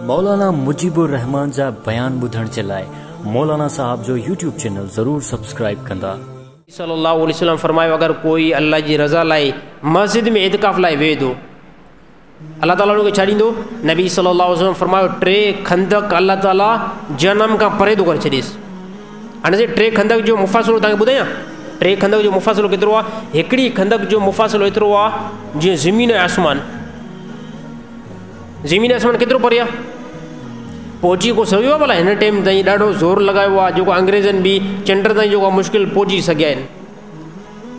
मौलाना मुजीबुर रहमान जा बयान ॿुधण जे लाइ मौलाना साहब जो यूट्यूब चैनल ज़रूर सब्सक्राइब कंदा। सल्लल्लाहु अलैहि वसल्लम फरमायो, अगर कोई अल्लाह जी रज़ा लाइ मस्जिद में एतिकाफ़ लाइ वेहे थो, अल्लाह ताला उनखे छा ॾींदो? नबी सल्लल्लाहु अलैहि वसल्लम फरमायो 3 खंदक अल्लाह ताला जनम खां परे थो करे छॾेसि। हाणे से 3 खंदक जो मुफ़ासिलो तव्हांखे ॿुधायां। 3 खंदक जो मुफ़ासिलो केतिरो आहे? हिकिड़ी खंदक जो मुफ़ासिलो एतिरो आहे जीअं ज़मीन ऐं आसमान। ज़मीन ऐं आसमान केतिरो परे आहे? पहुची को सघियो आहे भला? हिन टाइम ताईं ॾाढो ज़ोर लॻायो आहे जेको अंग्रेज़नि बि चंड ताईं जेको आहे मुश्किल पहुची सघिया आहिनि,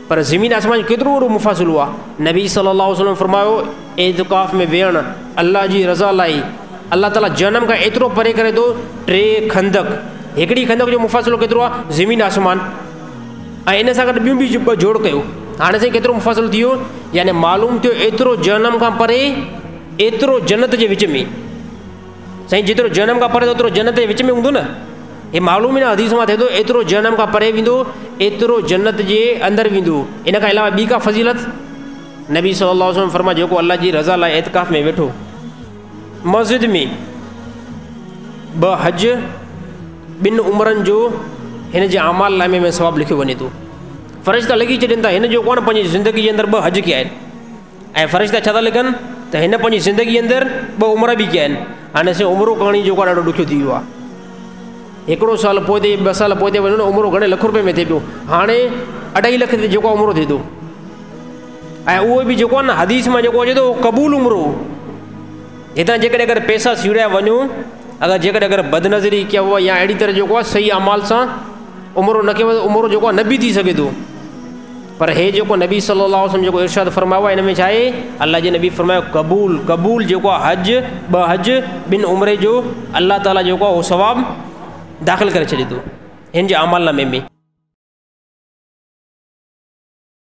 पर ज़मीन आसमान केतिरो वॾो मुफ़ासिलो आहे। नबी सल्लल्लाहु अलैहि वसल्लम फरमायो, एतिकाफ़ में वेहणु अल्लाह जी रज़ा लाइ अल्लाह ताला जनम खां एतिरो परे करे थो। 3 खंदक, हिकिड़ी खंदक जो मुफ़ासिलो केतिरो आहे? ज़मीन आसमान। ऐं इन सां गॾु ॿियूं बि ॿ जोड़ कयो, हाणे साईं केतिरो मुफ़ासिलो थी वियो? यानी मालूम थियो एतिरो जनम खां परे, एतिरो जन्नत जे विच में। साईं जेतिरो जनम खां परे ओतिरो जन्नत जे विच में हूंदो न, हे मालूम ई न हदीस मां थिए थो। एतिरो जनम खां परे वेंदो, एतिरो जन्नत जे अंदरि वेंदो। इन खां अलावा ॿी का फज़ीलत? नबी सल्लल्लाहु अलैहि वसल्लम फरमायो, जेको अल्लाह जी रज़ा लाइ एतिकाफ़ में वेठो मस्जिद में, 2 हज 2 उमरनि जो हिन जे अमाल लाइ में सवाबु लिखियो वञे थो। फ़रिश्ता लिखी छॾनि था, हिन जो कोन पंहिंजी ज़िंदगी जे अंदरि 2 हज कया आहिनि। ऐं फ़रिश्ता छा था लिखनि त हिन पंहिंजी ज़िंदगी जे अंदरि 2 उमिरि बि कया आहिनि। हाणे से उमिरो करिणी जेको आहे ॾाढो ॾुखियो थी वियो आहे। हिकिड़ो साल पोइ ते 2 साल पोइ ते वञो न, उमिरो घणे लख रुपए में थिए पियो, हाणे 2.5 लख ते जेको उमिरो थिए थो। ऐं उहो बि जेको आहे न हदीस मां जेको अचे थो क़बूल उमिरो। हितां जेकॾहिं अगरि पैसा सीड़िया वञो, अगरि जेकॾहिं अगरि बदनज़री कयो या अहिड़ी तरह जेको आहे सही अमाल सां उमिरो न कयो, उमिरो जेको आहे न बि थी सघे थो। पर हे जेको नबी सल्लल्लाहु अलैहि वसल्लम जेको इरशाद फरमायो आहे, हिन में छा आहे? अल्लाह जे नबी फरमायो क़बूल, क़बूल जेको आहे हज 2 हज 2 उमिरे जो अल्लाह ताला जेको आहे उहो सवाबु दाख़िल करे छॾे थो हिन जे अमाल में।